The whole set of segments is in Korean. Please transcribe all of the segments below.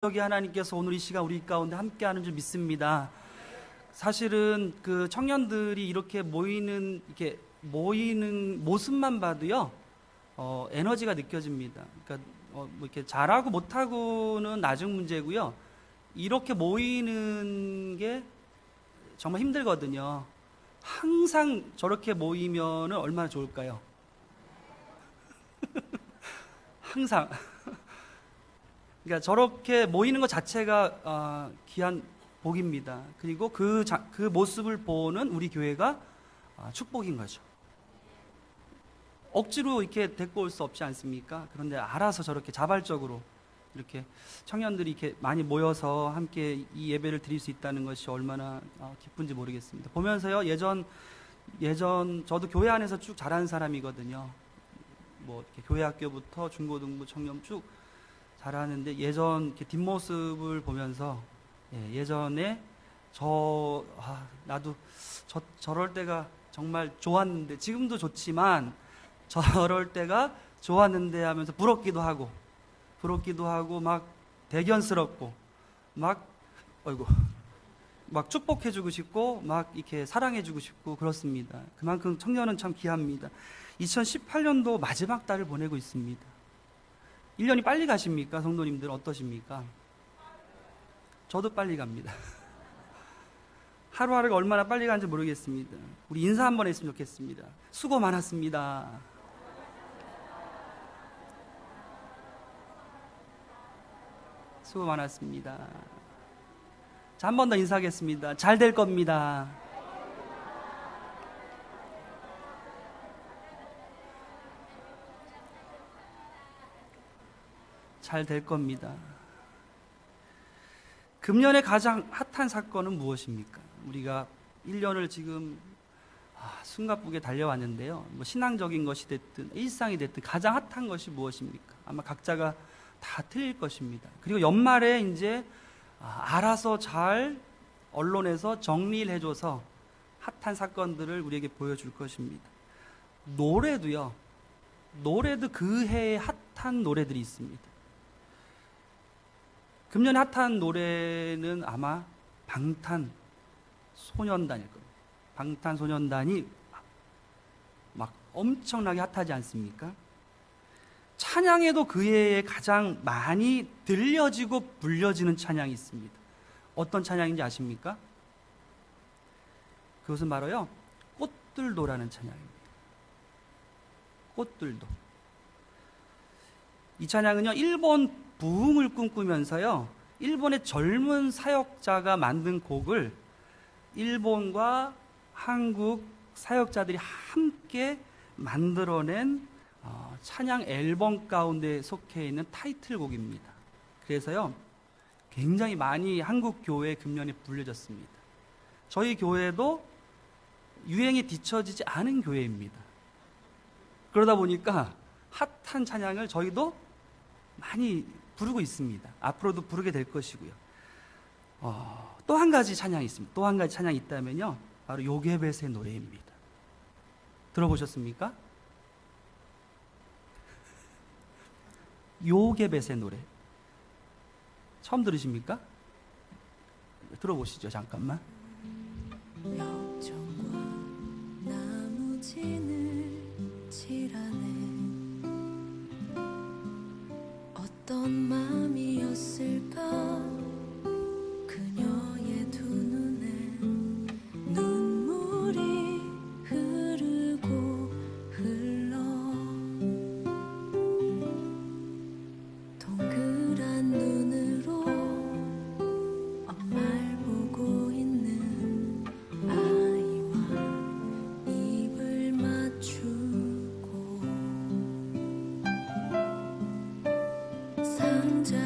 여기 하나님께서 오늘 이 시간 우리 가운데 함께하는 줄 믿습니다. 사실은 그 청년들이 이렇게 모이는 모습만 봐도요, 에너지가 느껴집니다. 그러니까 뭐 이렇게 잘하고 못하고는 나중 문제고요. 이렇게 모이는 게 정말 힘들거든요. 항상 저렇게 모이면 얼마나 좋을까요? 항상. 그러니까 저렇게 모이는 것 자체가 귀한 복입니다. 그리고 그 모습을 보는 우리 교회가 축복인 거죠. 억지로 이렇게 데리고 올 수 없지 않습니까? 그런데 알아서 저렇게 자발적으로 이렇게 청년들이 이렇게 많이 모여서 함께 이 예배를 드릴 수 있다는 것이 얼마나 기쁜지 모르겠습니다. 보면서요, 예전 저도 교회 안에서 쭉 자란 사람이거든요. 뭐 이렇게 교회 학교부터 중고등부 청년 쭉 잘하는데 예전 이렇게 뒷모습을 보면서 예전에 나도 저럴 때가 정말 좋았는데, 지금도 좋지만 저럴 때가 좋았는데 하면서 부럽기도 하고 막 대견스럽고 막 축복해주고 싶고 막 이렇게 사랑해주고 싶고 그렇습니다. 그만큼 청년은 참 귀합니다. 2018년도 마지막 달을 보내고 있습니다. 1년이 빨리 가십니까? 성도님들 어떠십니까? 저도 빨리 갑니다. 하루하루가 얼마나 빨리 가는지 모르겠습니다. 우리 인사 한번 했으면 좋겠습니다. 수고 많았습니다. 수고 많았습니다. 자, 한 번 더 인사하겠습니다. 잘 될 겁니다. 잘 될 겁니다. 금년의 가장 핫한 사건은 무엇입니까? 우리가 1년을 지금 숨가쁘게 달려왔는데요. 뭐 신앙적인 것이 됐든 일상이 됐든 가장 핫한 것이 무엇입니까? 아마 각자가 다 틀릴 것입니다. 그리고 연말에 이제 알아서 잘 언론에서 정리를 해줘서 핫한 사건들을 우리에게 보여줄 것입니다. 노래도 그 해에 핫한 노래들이 있습니다. 금년에 핫한 노래는 아마 방탄소년단일 겁니다. 방탄소년단이 막 엄청나게 핫하지 않습니까? 찬양에도 그 해에 가장 많이 들려지고 불려지는 찬양이 있습니다. 어떤 찬양인지 아십니까? 그것은 바로요, 꽃들도라는 찬양입니다. 꽃들도. 이 찬양은요, 일본 부흥을 꿈꾸면서요, 일본의 젊은 사역자가 만든 곡을 일본과 한국 사역자들이 함께 만들어낸 찬양 앨범 가운데 속해 있는 타이틀곡입니다. 그래서요, 굉장히 많이 한국 교회에 금년에 불려졌습니다. 저희 교회도 유행에 뒤처지지 않은 교회입니다. 그러다 보니까 핫한 찬양을 저희도 많이 부르고 있습니다. 앞으로도 부르게 될 것이고요. 또 한 가지 찬양이 있습니다. 또 한 가지 찬양이 있다면요, 바로 요게벳의 노래입니다. 들어보셨습니까? 요게벳의 노래 처음 들으십니까? 들어보시죠. 잠깐만. 역청과 나무진을 칠하네. 어떤 마음이었을까? 그녀의 두 눈엔 눈물이 흐르고 흘러. 동그란 눈으로 엄마를 보고 있는 아이와 입을 맞추고 상자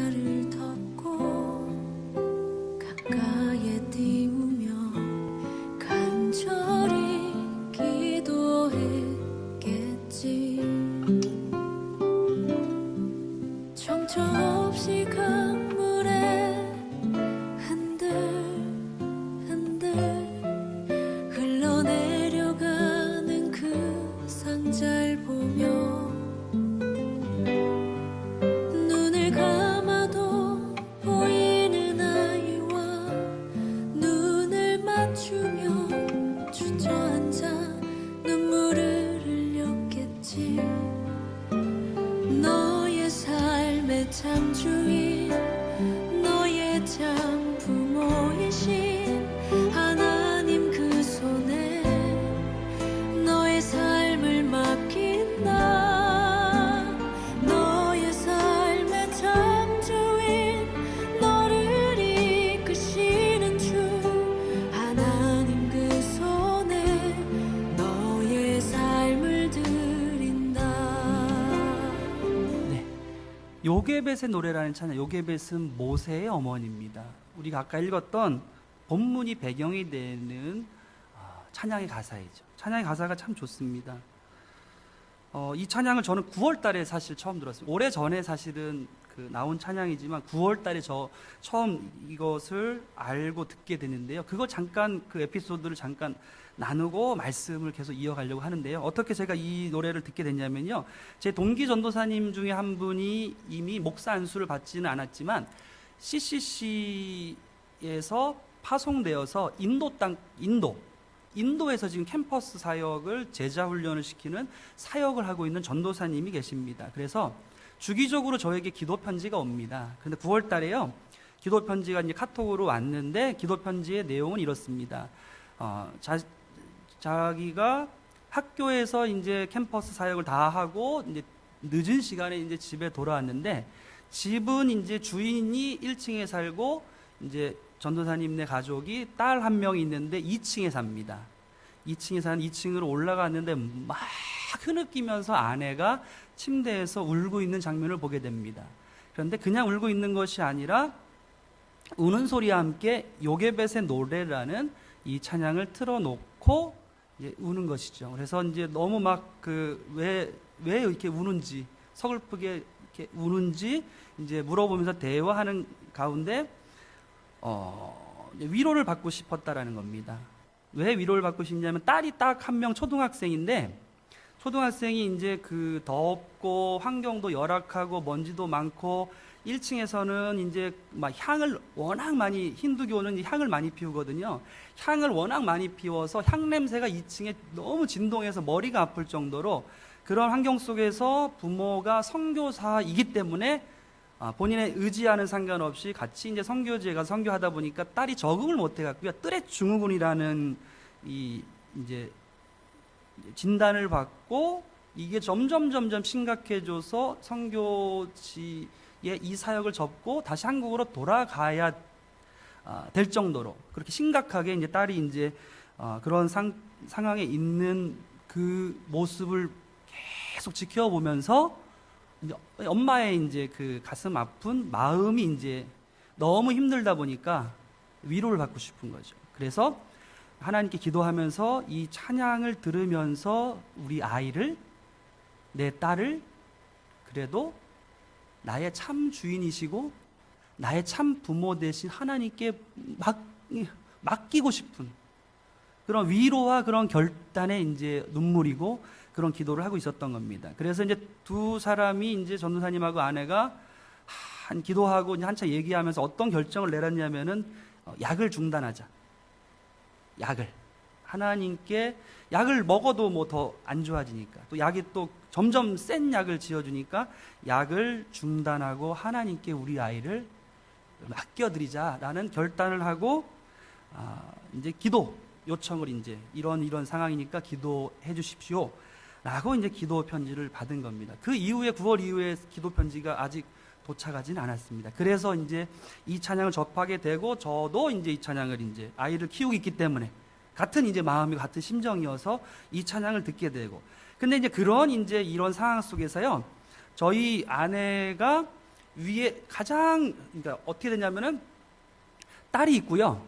요게벳의 노래라는 찬양, 요게벳은 모세의 어머니입니다. 우리가 아까 읽었던 본문이 배경이 되는 찬양의 가사이죠. 찬양의 가사가 참 좋습니다. 이 찬양을 저는 9월 달에 사실 처음 들었어요. 오래 전에 사실은 나온 찬양이지만 9월 달에 저 처음 이것을 알고 듣게 되는데요. 그거 잠깐 그 에피소드를 잠깐 나누고 말씀을 계속 이어가려고 하는데요. 어떻게 제가 이 노래를 듣게 됐냐면요. 제 동기 전도사님 중에 한 분이 이미 목사 안수를 받지는 않았지만 CCC에서 파송되어서 인도에서 지금 캠퍼스 사역을 제자 훈련을 시키는 사역을 하고 있는 전도사님이 계십니다. 그래서 주기적으로 저에게 기도 편지가 옵니다. 그런데 9월 달에요. 기도 편지가 이제 카톡으로 왔는데 기도 편지의 내용은 이렇습니다. 자기가 학교에서 이제 캠퍼스 사역을 다 하고 이제 늦은 시간에 이제 집에 돌아왔는데 집은 이제 주인이 1층에 살고 이제 전도사님네 가족이 딸 한 명이 있는데 2층에 삽니다. 2층에 사는 2층으로 올라갔는데 막 흐느끼면서 아내가 침대에서 울고 있는 장면을 보게 됩니다. 그런데 그냥 울고 있는 것이 아니라 우는 소리와 함께 요게벳의 노래라는 이 찬양을 틀어놓고 이제 우는 것이죠. 그래서 이제 너무 막 왜 이렇게 우는지 서글프게 이렇게 우는지 이제 물어보면서 대화하는 가운데 위로를 받고 싶었다라는 겁니다. 왜 위로를 받고 싶냐면 딸이 딱 한 명 초등학생인데 초등학생이 이제 덥고 환경도 열악하고 먼지도 많고 1층에서는 이제 막 향을 워낙 많이 힌두교는 향을 많이 피우거든요. 향을 워낙 많이 피워서 향 냄새가 2층에 너무 진동해서 머리가 아플 정도로 그런 환경 속에서 부모가 선교사이기 때문에 본인의 의지와는 상관없이 같이 이제 선교지에 가서 선교하다 보니까 딸이 적응을 못 해갖고요. 뚜렛 증후군이라는 이제 진단을 받고 이게 점점 심각해져서 선교지에 이 사역을 접고 다시 한국으로 돌아가야 될 정도로 그렇게 심각하게 이제 딸이 이제 그런 상황에 있는 그 모습을 계속 지켜보면서 이제 엄마의 이제 그 가슴 아픈 마음이 이제 너무 힘들다 보니까 위로를 받고 싶은 거죠. 그래서 하나님께 기도하면서 이 찬양을 들으면서 우리 아이를, 내 딸을 그래도 나의 참 주인이시고 나의 참 부모 되신 하나님께 맡기고 싶은 그런 위로와 그런 결단의 이제 눈물이고 그런 기도를 하고 있었던 겁니다. 그래서 이제 두 사람이 이제 전도사님하고 아내가 기도하고 이제 한참 얘기하면서 어떤 결정을 내렸냐면은 약을 중단하자. 약을. 하나님께 약을 먹어도 뭐 더 안 좋아지니까 또 약이 또 점점 센 약을 지어주니까 약을 중단하고 하나님께 우리 아이를 맡겨드리자라는 결단을 하고 이제 기도 요청을 이제 이런 상황이니까 기도해 주십시오 라고 이제 기도 편지를 받은 겁니다. 그 이후에 9월 이후에 기도 편지가 아직 도착하지는 않았습니다. 그래서 이제 이 찬양을 접하게 되고 저도 이제 이 찬양을 이제 아이를 키우고 있기 때문에 같은 이제 마음이 같은 심정이어서 이 찬양을 듣게 되고 근데 이제 그런 이제 이런 상황 속에서요 저희 아내가 위에 그러니까 어떻게 되냐면은 딸이 있고요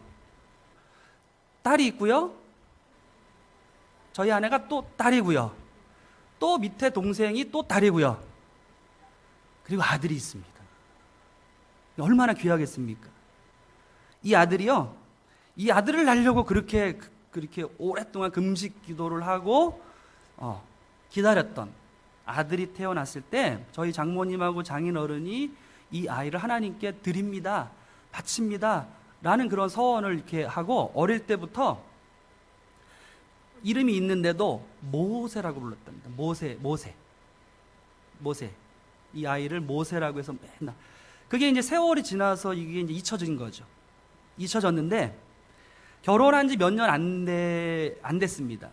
저희 아내가 또 딸이고요 또 밑에 동생이 또 딸이고요 그리고 아들이 있습니다. 얼마나 귀하겠습니까? 이 아들이요 이 아들을 낳으려고 그렇게 오랫동안 금식 기도를 하고 기다렸던 아들이 태어났을 때 저희 장모님하고 장인어른이 이 아이를 하나님께 드립니다, 바칩니다 라는 그런 서원을 이렇게 하고 어릴 때부터 이름이 있는데도 모세라고 불렀답니다. 모세. 이 아이를 모세라고 해서 맨날 그게 이제 세월이 지나서 이게 이제 잊혀진 거죠. 잊혀졌는데 결혼한 지 몇 년 안 됐습니다.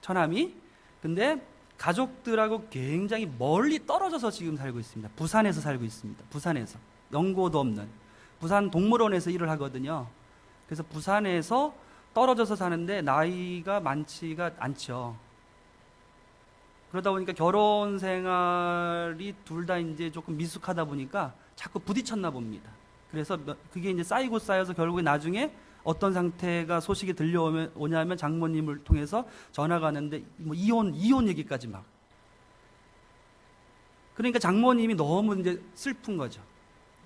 처남이. 근데 가족들하고 굉장히 멀리 떨어져서 지금 살고 있습니다. 부산에서 살고 있습니다. 부산에서. 연고도 없는. 부산 동물원에서 일을 하거든요. 그래서 부산에서 떨어져서 사는데 나이가 많지가 않죠. 그러다 보니까 결혼 생활이 둘 다 이제 조금 미숙하다 보니까 자꾸 부딪혔나 봅니다. 그래서 그게 이제 쌓이고 쌓여서 결국에 나중에 어떤 상태가 소식이 들려오냐면 장모님을 통해서 전화가 왔는데 뭐 이혼 얘기까지 막. 그러니까 장모님이 너무 이제 슬픈 거죠.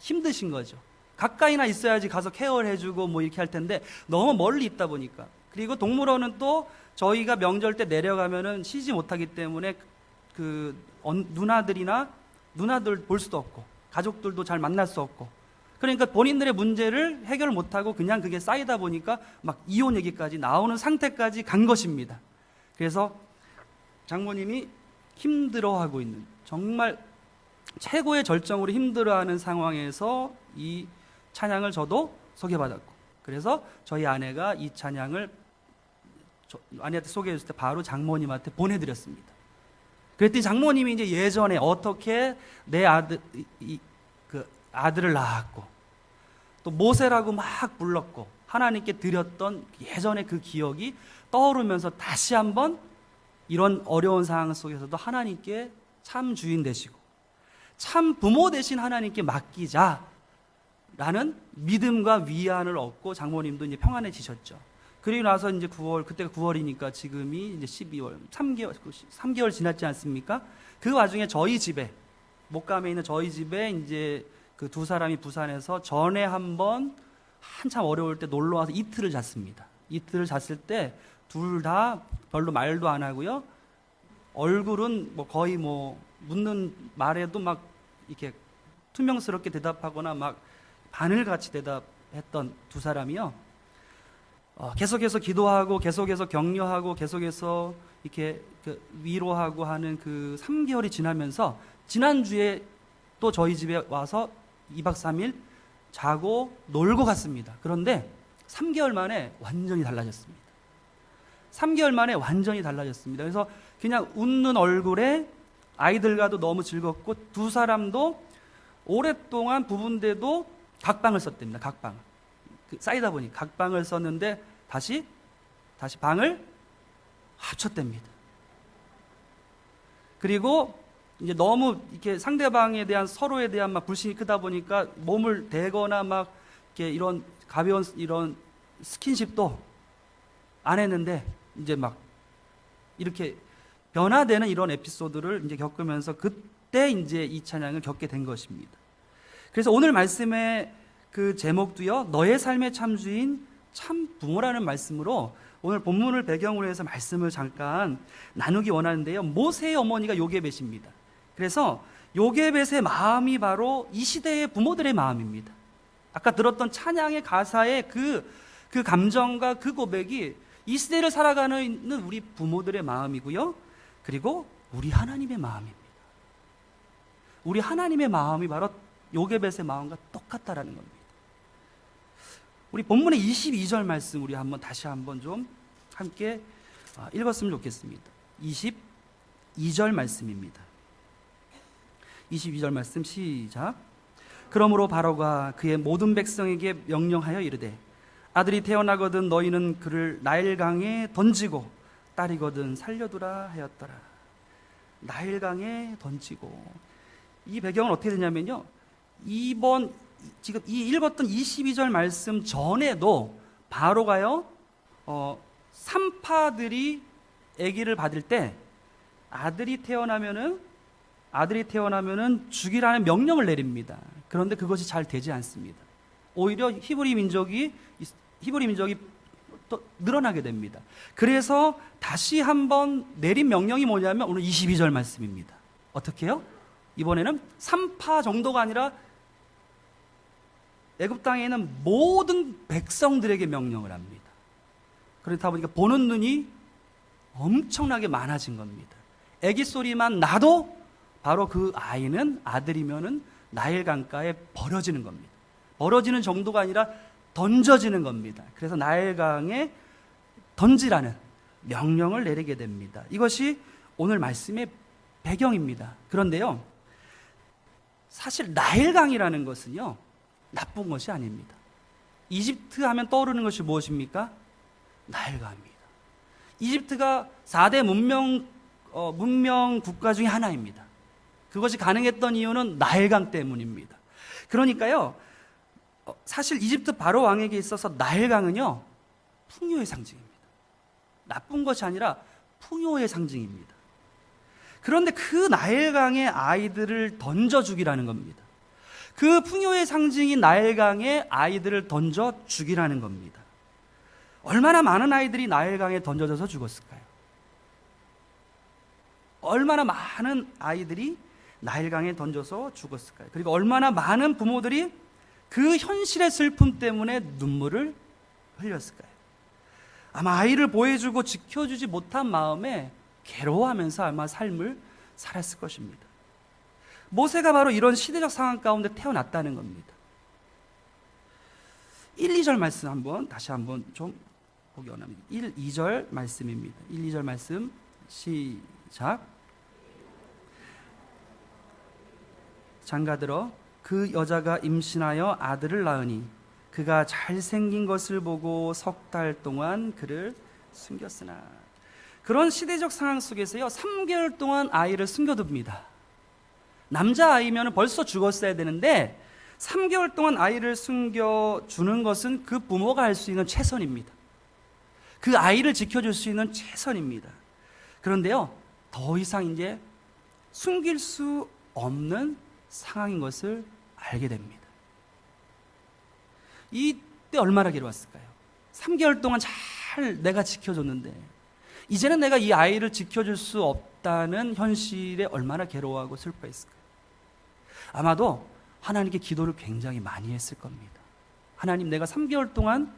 힘드신 거죠. 가까이나 있어야지 가서 케어를 해주고 뭐 이렇게 할 텐데 너무 멀리 있다 보니까. 그리고 동물원은 또 저희가 명절 때 내려가면은 쉬지 못하기 때문에 누나들 볼 수도 없고 가족들도 잘 만날 수 없고 그러니까 본인들의 문제를 해결 못하고 그냥 그게 쌓이다 보니까 막 이혼 얘기까지 나오는 상태까지 간 것입니다. 그래서 장모님이 힘들어하고 있는 정말 최고의 절정으로 힘들어하는 상황에서 이 찬양을 저도 소개받았고 그래서 저희 아내가 이 찬양을 아내한테 소개해 줄 때 바로 장모님한테 보내드렸습니다. 그랬더니 장모님이 이제 예전에 어떻게 내 아들을 낳았고 또 모세라고 막 불렀고 하나님께 드렸던 예전의 그 기억이 떠오르면서 다시 한번 이런 어려운 상황 속에서도 하나님께 참 주인 되시고 참 부모 되신 하나님께 맡기자라는 믿음과 위안을 얻고 장모님도 이제 평안해지셨죠. 그리고 나서 이제 그때가 9월이니까 지금이 이제 12월, 3개월 지났지 않습니까? 그 와중에 저희 집에, 목감에 있는 저희 집에 이제 그 두 사람이 부산에서 전에 한번 한참 어려울 때 놀러 와서 이틀을 잤습니다. 이틀을 잤을 때 둘 다 별로 말도 안 하고요. 얼굴은 뭐 거의 뭐 묻는 말에도 막 이렇게 투명스럽게 대답하거나 막 바늘같이 대답했던 두 사람이요. 계속해서 기도하고 계속해서 격려하고 계속해서 이렇게 위로하고 하는 그 3개월이 지나면서 지난주에 또 저희 집에 와서 2박 3일 자고 놀고 갔습니다. 그런데 3개월 만에 완전히 달라졌습니다. 3개월 만에 완전히 달라졌습니다. 그래서 그냥 웃는 얼굴에 아이들과도 너무 즐겁고 두 사람도 오랫동안 부부인데도 각방을 썼답니다. 각방. 쌓이다 보니 각방을 썼는데 다시 방을 합쳤답니다. 그리고 이제 너무 이렇게 상대방에 대한 서로에 대한 막 불신이 크다 보니까 몸을 대거나 막 이렇게 이런 가벼운 이런 스킨십도 안 했는데 이제 막 이렇게 변화되는 이런 에피소드를 이제 겪으면서 그때 이제 이 찬양을 겪게 된 것입니다. 그래서 오늘 말씀의 그 제목도요, 너의 삶의 참주인 참 부모라는 말씀으로 오늘 본문을 배경으로 해서 말씀을 잠깐 나누기 원하는데요. 모세의 어머니가 요게벳입니다. 그래서 요게벳의 마음이 바로 이 시대의 부모들의 마음입니다. 아까 들었던 찬양의 가사의 그 감정과 그 고백이 이 시대를 살아가는 우리 부모들의 마음이고요. 그리고 우리 하나님의 마음입니다. 우리 하나님의 마음이 바로 요게벳의 마음과 똑같다라는 겁니다. 우리 본문의 22절 말씀 우리 다시 한번 좀 함께 읽었으면 좋겠습니다. 22절 말씀입니다. 22절 말씀 시작. 그러므로 바로가 그의 모든 백성에게 명령하여 이르되 아들이 태어나거든 너희는 그를 나일강에 던지고 딸이거든 살려두라 하였더라. 나일강에 던지고. 이 배경은 어떻게 되냐면요, 지금 이 읽었던 22절 말씀 전에도 바로가요, 산파들이 아기를 받을 때 아들이 태어나면은 죽이라는 명령을 내립니다. 그런데 그것이 잘 되지 않습니다. 오히려 히브리 민족이 또 늘어나게 됩니다. 그래서 다시 한번 내린 명령이 뭐냐면 오늘 22절 말씀입니다. 어떻게 해요? 이번에는 산파 정도가 아니라 애굽 땅에 있는 모든 백성들에게 명령을 합니다. 그렇다 보니까 보는 눈이 엄청나게 많아진 겁니다. 애기 소리만 나도 바로 그 아이는 아들이면은 나일 강가에 버려지는 겁니다. 버려지는 정도가 아니라 던져지는 겁니다. 그래서 나일 강에 던지라는 명령을 내리게 됩니다. 이것이 오늘 말씀의 배경입니다. 그런데요, 사실 나일 강이라는 것은요, 나쁜 것이 아닙니다. 이집트 하면 떠오르는 것이 무엇입니까? 나일강입니다. 이집트가 4대 문명 문명 국가 중에 하나입니다. 그것이 가능했던 이유는 나일강 때문입니다. 그러니까요, 사실 이집트 바로 왕에게 있어서 나일강은요, 풍요의 상징입니다. 나쁜 것이 아니라 풍요의 상징입니다. 그런데 그 나일강에 아이들을 던져 죽이라는 겁니다. 그 풍요의 상징인 나일강에 아이들을 던져 죽이라는 겁니다. 얼마나 많은 아이들이 나일강에 던져져서 죽었을까요? 얼마나 많은 아이들이 나일강에 던져서 죽었을까요? 그리고 얼마나 많은 부모들이 그 현실의 슬픔 때문에 눈물을 흘렸을까요? 아마 아이를 보호해주고 지켜주지 못한 마음에 괴로워하면서 아마 삶을 살았을 것입니다. 모세가 바로 이런 시대적 상황 가운데 태어났다는 겁니다. 1, 2절 말씀 다시 한번 좀 보기 원합니다. 1, 2절 말씀입니다. 1, 2절 말씀 시작. 장가들어 그 여자가 임신하여 아들을 낳으니 그가 잘생긴 것을 보고 석 달 동안 그를 숨겼으나. 그런 시대적 상황 속에서요, 3개월 동안 아이를 숨겨둡니다. 남자아이면 벌써 죽었어야 되는데 3개월 동안 아이를 숨겨주는 것은 그 부모가 할 수 있는 최선입니다. 그 아이를 지켜줄 수 있는 최선입니다. 그런데요, 더 이상 이제 숨길 수 없는 상황인 것을 알게 됩니다. 이때 얼마나 괴로웠을까요? 3개월 동안 잘 내가 지켜줬는데 이제는 내가 이 아이를 지켜줄 수 없다는 현실에 얼마나 괴로워하고 슬퍼했을까요? 아마도 하나님께 기도를 굉장히 많이 했을 겁니다. 하나님, 내가 3개월 동안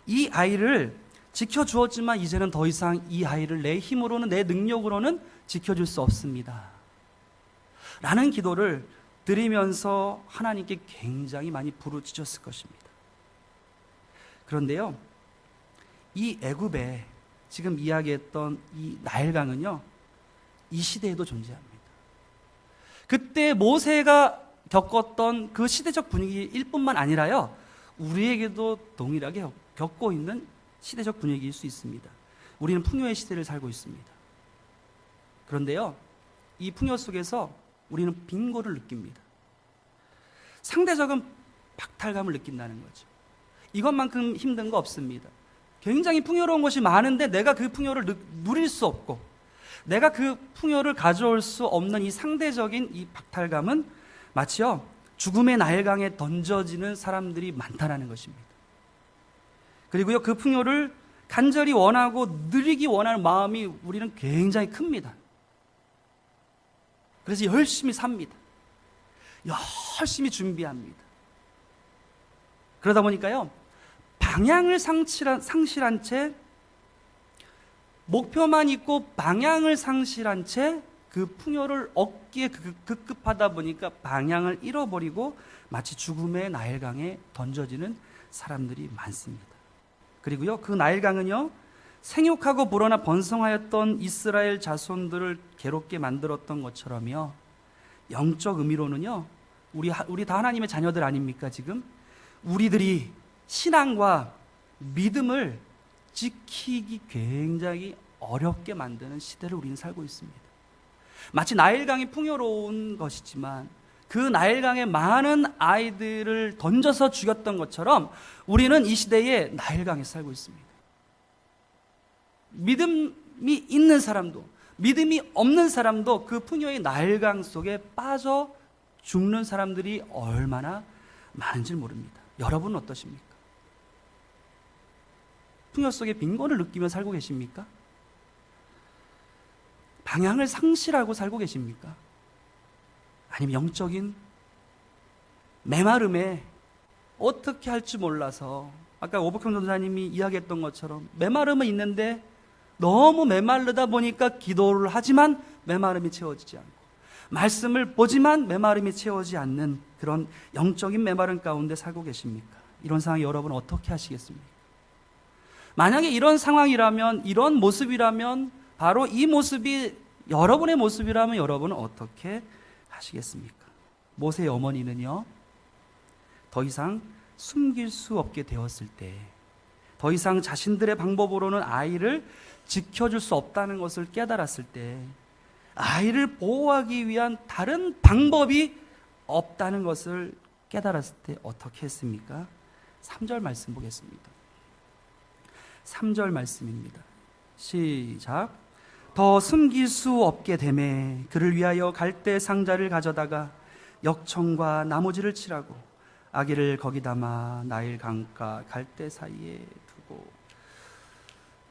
이 아이를 지켜주었지만 이제는 더 이상 이 아이를 내 힘으로는, 내 능력으로는 지켜줄 수 없습니다. 라는 기도를 드리면서 하나님께 굉장히 많이 부르짖었을 것입니다. 그런데요, 이 애굽에 지금 이야기했던 이 나일강은요, 이 시대에도 존재합니다. 그때 모세가 겪었던 그 시대적 분위기일 뿐만 아니라요, 우리에게도 동일하게 겪고 있는 시대적 분위기일 수 있습니다. 우리는 풍요의 시대를 살고 있습니다. 그런데요, 이 풍요 속에서 우리는 빈곤을 느낍니다. 상대적인 박탈감을 느낀다는 거죠. 이것만큼 힘든 거 없습니다. 굉장히 풍요로운 것이 많은데 내가 그 풍요를 누릴 수 없고 내가 그 풍요를 가져올 수 없는 이 상대적인 이 박탈감은 마치요, 죽음의 나일강에 던져지는 사람들이 많다는 것입니다. 그리고요, 그 풍요를 간절히 원하고 누리기 원하는 마음이 우리는 굉장히 큽니다. 그래서 열심히 삽니다. 열심히 준비합니다. 그러다 보니까요, 방향을 상실한 채, 목표만 있고 방향을 상실한 채 그 풍요를 얻기에 급급하다 보니까 방향을 잃어버리고 마치 죽음의 나일강에 던져지는 사람들이 많습니다. 그리고요, 그 나일강은요, 생육하고 불어나 번성하였던 이스라엘 자손들을 괴롭게 만들었던 것처럼요, 영적 의미로는요, 우리 다 하나님의 자녀들 아닙니까? 지금 우리들이 신앙과 믿음을 지키기 굉장히 어렵게 만드는 시대를 우리는 살고 있습니다. 마치 나일강이 풍요로운 것이지만 그 나일강에 많은 아이들을 던져서 죽였던 것처럼 우리는 이 시대에 나일강에 살고 있습니다. 믿음이 있는 사람도 믿음이 없는 사람도 그 풍요의 나일강 속에 빠져 죽는 사람들이 얼마나 많은지 모릅니다. 여러분은 어떠십니까? 풍요 속에 빈곤을 느끼며 살고 계십니까? 방향을 상실하고 살고 계십니까? 아니면 영적인 메마름에 어떻게 할지 몰라서, 아까 오복형 전사님이 이야기했던 것처럼 메마름은 있는데 너무 메마르다 보니까 기도를 하지만 메마름이 채워지지 않고, 말씀을 보지만 메마름이 채워지지 않는 그런 영적인 메마름 가운데 살고 계십니까? 이런 상황에 여러분 어떻게 하시겠습니까? 만약에 이런 상황이라면, 이런 모습이라면, 바로 이 모습이 여러분의 모습이라면 여러분은 어떻게 하시겠습니까? 모세의 어머니는요, 더 이상 숨길 수 없게 되었을 때, 더 이상 자신들의 방법으로는 아이를 지켜줄 수 없다는 것을 깨달았을 때 아이를 보호하기 위한 다른 방법이 없다는 것을 깨달았을 때 어떻게 했습니까? 3절 말씀 보겠습니다. 3절 말씀입니다. 시작. 더 숨길 수 없게 되매 그를 위하여 갈대 상자를 가져다가 역청과 나무지를 칠하고 아기를 거기 담아 나일 강가 갈대 사이에 두고.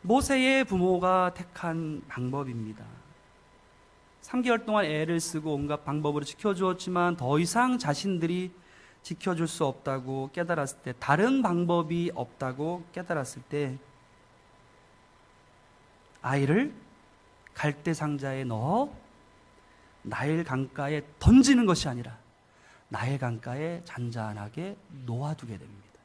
모세의 부모가 택한 방법입니다. 3개월 동안 애를 쓰고 온갖 방법으로 지켜주었지만 더 이상 자신들이 지켜줄 수 없다고 깨달았을 때, 다른 방법이 없다고 깨달았을 때 아이를 갈대 상자에 넣어 나일 강가에 던지는 것이 아니라 나일 강가에 잔잔하게 놓아두게 됩니다.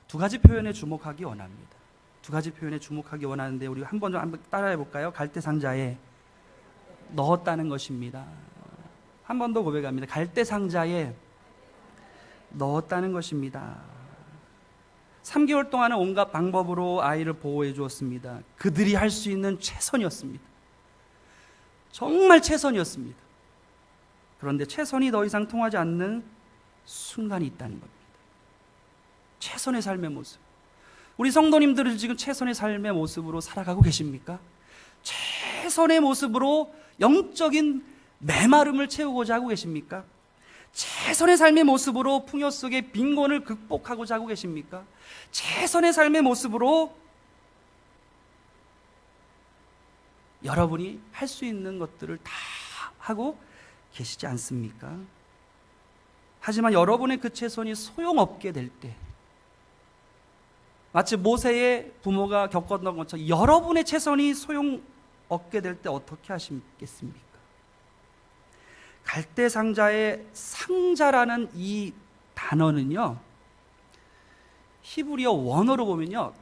두 가지 표현에 주목하기 원합니다. 두 가지 표현에 주목하기 원하는데 우리 한번 따라해 볼까요? 갈대 상자에 넣었다는 것입니다. 한 번 더 고백합니다. 갈대 상자에 넣었다는 것입니다. 3개월 동안은 온갖 방법으로 아이를 보호해 주었습니다. 그들이 할 수 있는 최선이었습니다. 정말 최선이었습니다. 그런데 최선이 더 이상 통하지 않는 순간이 있다는 겁니다. 최선의 삶의 모습. 우리 성도님들은 지금 최선의 삶의 모습으로 살아가고 계십니까? 최선의 모습으로 영적인 메마름을 채우고자 하고 계십니까? 최선의 삶의 모습으로 풍요 속의 빈곤을 극복하고자 하고 계십니까? 최선의 삶의 모습으로 여러분이 할 수 있는 것들을 다 하고 계시지 않습니까? 하지만 여러분의 그 최선이 소용없게 될 때, 마치 모세의 부모가 겪었던 것처럼 여러분의 최선이 소용없게 될 때 어떻게 하시겠습니까? 갈대 상자의 상자라는 이 단어는요, 히브리어 원어로 보면요,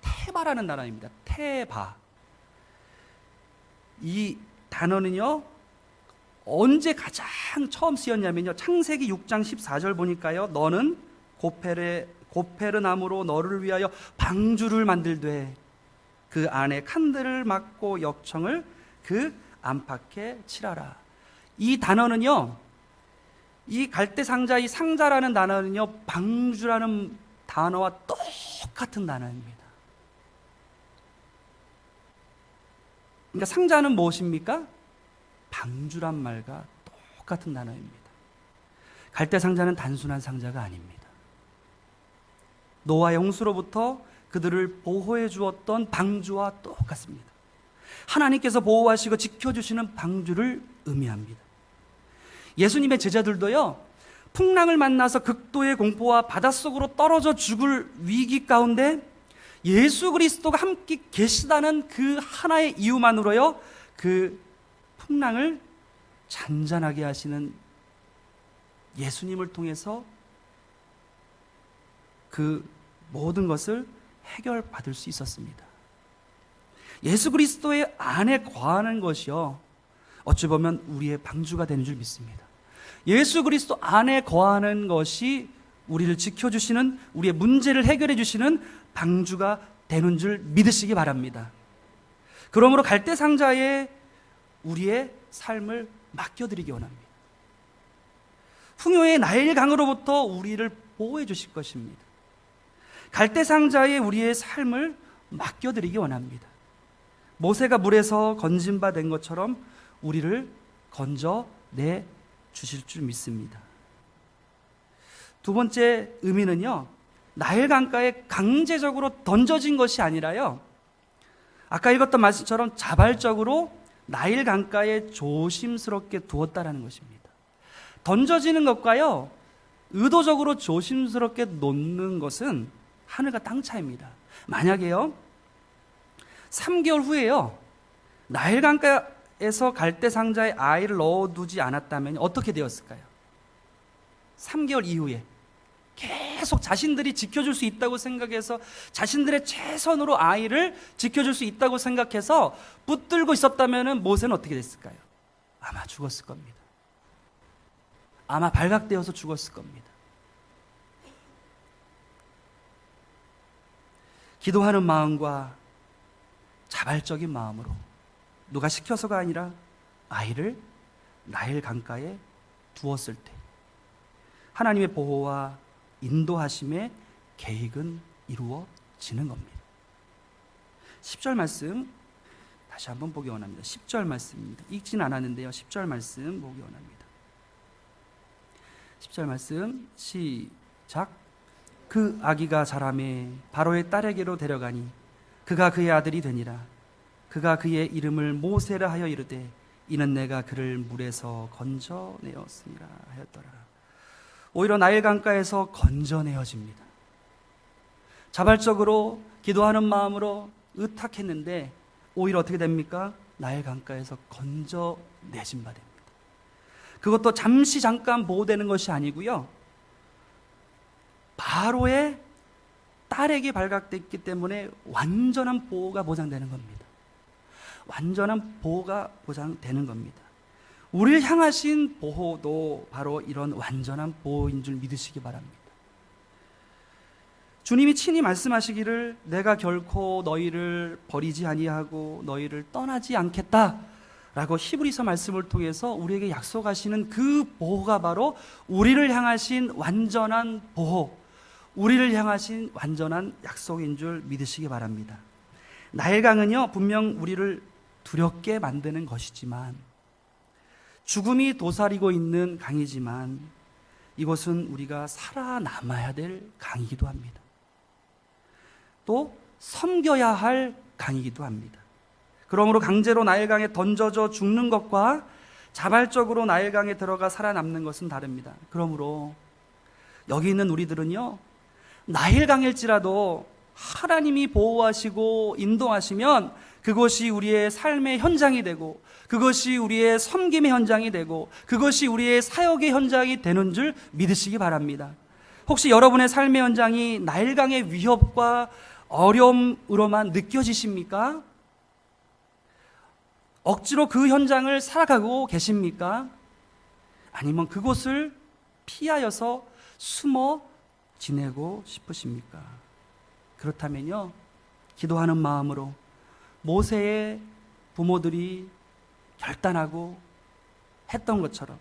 테바라는 단어입니다. 테바. 이 단어는요, 언제 가장 처음 쓰였냐면요, 창세기 6장 14절 보니까요, 너는 고페르 나무로 너를 위하여 방주를 만들되 그 안에 칸들을 막고 역청을 그 안팎에 칠하라. 이 단어는요, 이 갈대 상자, 이 상자라는 단어는요, 방주라는 단어와 똑같은 단어입니다. 그러니까 상자는 무엇입니까? 방주란 말과 똑같은 단어입니다. 갈대 상자는 단순한 상자가 아닙니다. 노아의 홍수로부터 그들을 보호해 주었던 방주와 똑같습니다. 하나님께서 보호하시고 지켜주시는 방주를 의미합니다. 예수님의 제자들도요, 풍랑을 만나서 극도의 공포와 바닷속으로 떨어져 죽을 위기 가운데 예수 그리스도가 함께 계시다는 그 하나의 이유만으로요, 그 풍랑을 잔잔하게 하시는 예수님을 통해서 그 모든 것을 해결받을 수 있었습니다. 예수 그리스도의 안에 거하는 것이요, 어찌 보면 우리의 방주가 되는 줄 믿습니다. 예수 그리스도 안에 거하는 것이 우리를 지켜주시는, 우리의 문제를 해결해 주시는 방주가 되는 줄 믿으시기 바랍니다. 그러므로 갈대 상자에 우리의 삶을 맡겨드리기 원합니다. 풍요의 나일 강으로부터 우리를 보호해 주실 것입니다. 갈대 상자에 우리의 삶을 맡겨드리기 원합니다. 모세가 물에서 건진 바 된 것처럼 우리를 건져내 주실 줄 믿습니다. 두 번째 의미는요, 나일 강가에 강제적으로 던져진 것이 아니라요, 아까 읽었던 말씀처럼 자발적으로 나일 강가에 조심스럽게 두었다라는 것입니다. 던져지는 것과요, 의도적으로 조심스럽게 놓는 것은 하늘과 땅 차이입니다. 만약에요, 3개월 후에요, 나일 강가에서 갈대 상자에 아이를 넣어두지 않았다면 어떻게 되었을까요? 3개월 이후에 계속 자신들이 지켜줄 수 있다고 생각해서, 자신들의 최선으로 아이를 지켜줄 수 있다고 생각해서 붙들고 있었다면 모세는 어떻게 됐을까요? 아마 죽었을 겁니다. 아마 발각되어서 죽었을 겁니다. 기도하는 마음과 자발적인 마음으로, 누가 시켜서가 아니라 아이를 나일 강가에 두었을 때 하나님의 보호와 인도하심의 계획은 이루어지는 겁니다. 10절 말씀 다시 한번 보기 원합니다. 10절 말씀입니다. 읽진 않았는데요. 10절 말씀 보기 원합니다. 10절 말씀 시작. 그 아기가 자라매 바로의 딸에게로 데려가니 그가 그의 아들이 되니라. 그가 그의 이름을 모세라 하여 이르되 이는 내가 그를 물에서 건져내었으니라 하였더라. 오히려 나일 강가에서 건져내어집니다. 자발적으로 기도하는 마음으로 의탁했는데 오히려 어떻게 됩니까? 나일 강가에서 건져내진 바 됩니다. 그것도 잠깐 보호되는 것이 아니고요, 바로의 딸에게 발각됐기 때문에 완전한 보호가 보장되는 겁니다. 완전한 보호가 보장되는 겁니다. 우리를 향하신 보호도 바로 이런 완전한 보호인 줄 믿으시기 바랍니다. 주님이 친히 말씀하시기를 내가 결코 너희를 버리지 아니하고 너희를 떠나지 않겠다 라고 히브리서 말씀을 통해서 우리에게 약속하시는 그 보호가 바로 우리를 향하신 완전한 보호, 우리를 향하신 완전한 약속인 줄 믿으시기 바랍니다. 나일강은요, 분명 우리를 두렵게 만드는 것이지만, 죽음이 도사리고 있는 강이지만 이곳은 우리가 살아남아야 될 강이기도 합니다. 또 섬겨야 할 강이기도 합니다. 그러므로 강제로 나일강에 던져져 죽는 것과 자발적으로 나일강에 들어가 살아남는 것은 다릅니다. 그러므로 여기 있는 우리들은요, 나일강일지라도 하나님이 보호하시고 인도하시면 그것이 우리의 삶의 현장이 되고, 그것이 우리의 섬김의 현장이 되고, 그것이 우리의 사역의 현장이 되는 줄 믿으시기 바랍니다. 혹시 여러분의 삶의 현장이 나일강의 위협과 어려움으로만 느껴지십니까? 억지로 그 현장을 살아가고 계십니까? 아니면 그곳을 피하여서 숨어 지내고 싶으십니까? 그렇다면요, 기도하는 마음으로 모세의 부모들이 결단하고 했던 것처럼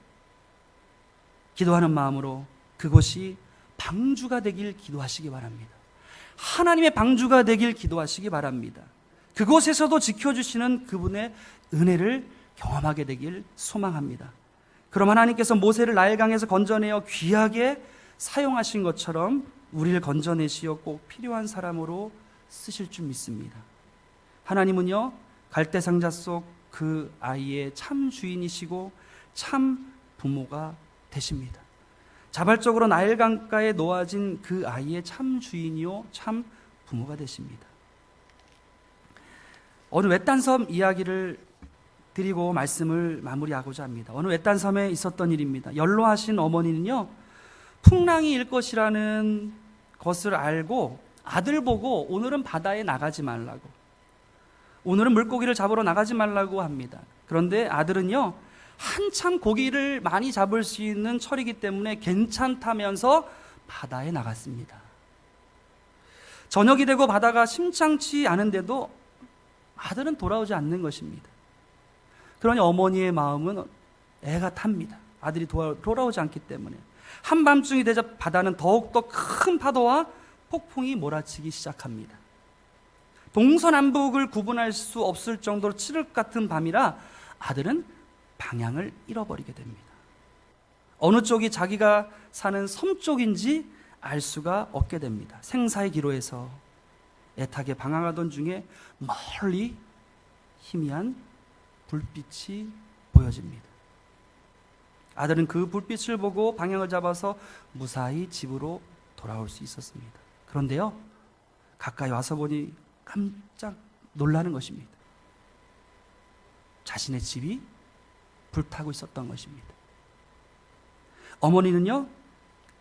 기도하는 마음으로 그곳이 방주가 되길 기도하시기 바랍니다. 하나님의 방주가 되길 기도하시기 바랍니다. 그곳에서도 지켜주시는 그분의 은혜를 경험하게 되길 소망합니다. 그럼 하나님께서 모세를 나일강에서 건져내어 귀하게 사용하신 것처럼 우리를 건져내시어 꼭 필요한 사람으로 쓰실 줄 믿습니다. 하나님은요, 갈대상자 속 그 아이의 참 주인이시고 참 부모가 되십니다. 자발적으로 나일강가에 놓아진 그 아이의 참 주인이요 참 부모가 되십니다. 어느 외딴 섬 이야기를 드리고 말씀을 마무리하고자 합니다. 어느 외딴 섬에 있었던 일입니다. 연로하신 어머니는요, 풍랑이 일 것이라는 것을 알고 아들 보고 오늘은 바다에 나가지 말라고, 오늘은 물고기를 잡으러 나가지 말라고 합니다. 그런데 아들은요, 한참 고기를 많이 잡을 수 있는 철이기 때문에 괜찮다면서 바다에 나갔습니다. 저녁이 되고 바다가 심상치 않은데도 아들은 돌아오지 않는 것입니다. 그러니 어머니의 마음은 애가 탑니다. 아들이 돌아오지 않기 때문에. 한밤중이 되자 바다는 더욱더 큰 파도와 폭풍이 몰아치기 시작합니다. 동서남북을 구분할 수 없을 정도로 칠흑 같은 밤이라 아들은 방향을 잃어버리게 됩니다. 어느 쪽이 자기가 사는 섬 쪽인지 알 수가 없게 됩니다. 생사의 기로에서 애타게 방황하던 중에 멀리 희미한 불빛이 보여집니다. 아들은 그 불빛을 보고 방향을 잡아서 무사히 집으로 돌아올 수 있었습니다. 그런데요, 가까이 와서 보니 깜짝 놀라는 것입니다. 자신의 집이 불타고 있었던 것입니다. 어머니는요,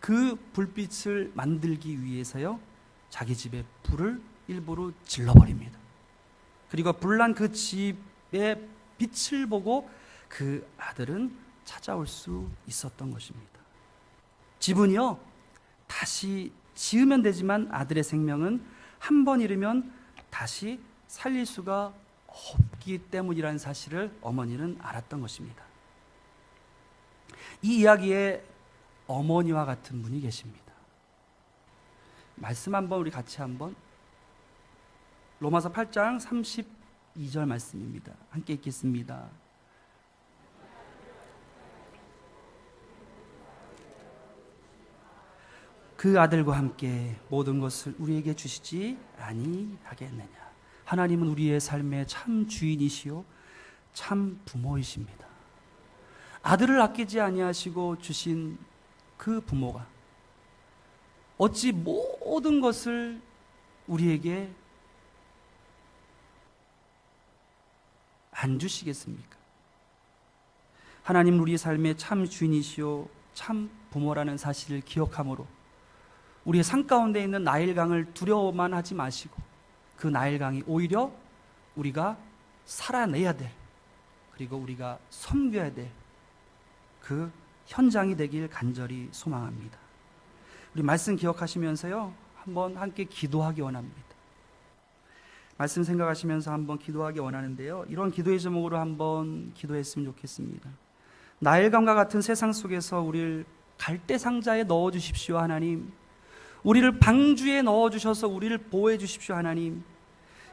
그 불빛을 만들기 위해서요, 자기 집에 불을 일부러 질러버립니다. 그리고 불난 그 집의 빛을 보고 그 아들은 찾아올 수 있었던 것입니다. 집은요, 다시 지으면 되지만 아들의 생명은 한 번 잃으면 다시 살릴 수가 없기 때문이라는 사실을 어머니는 알았던 것입니다. 이 이야기에 어머니와 같은 분이 계십니다. 말씀 한번 우리 같이 한번 로마서 8장 32절 말씀입니다. 함께 읽겠습니다. 그 아들과 함께 모든 것을 우리에게 주시지 아니하겠느냐. 하나님은 우리의 삶의 참 주인이시요 참 부모이십니다. 아들을 아끼지 아니하시고 주신 그 부모가 어찌 모든 것을 우리에게 안 주시겠습니까? 하나님은 우리 삶의 참 주인이시요 참 부모라는 사실을 기억함으로 우리의 삶 가운데 있는 나일강을 두려워만 하지 마시고 그 나일강이 오히려 우리가 살아내야 될, 그리고 우리가 섬겨야 될 그 현장이 되길 간절히 소망합니다. 우리 말씀 기억하시면서요, 한번 함께 기도하기 원합니다. 말씀 생각하시면서 한번 기도하기 원하는데요, 이런 기도의 제목으로 한번 기도했으면 좋겠습니다. 나일강과 같은 세상 속에서 우리를 갈대 상자에 넣어 주십시오. 하나님, 우리를 방주에 넣어 주셔서 우리를 보호해 주십시오. 하나님,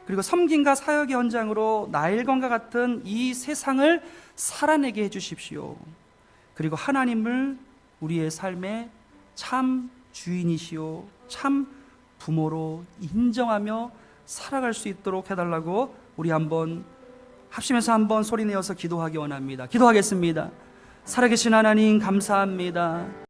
그리고 섬김과 사역의 현장으로 나일강과 같은 이 세상을 살아내게 해 주십시오. 그리고 하나님을 우리의 삶의 참 주인이시요 참 부모로 인정하며 살아갈 수 있도록 해달라고 우리 한번 합심해서 한번 소리내어서 기도하기 원합니다. 기도하겠습니다. 살아계신 하나님 감사합니다.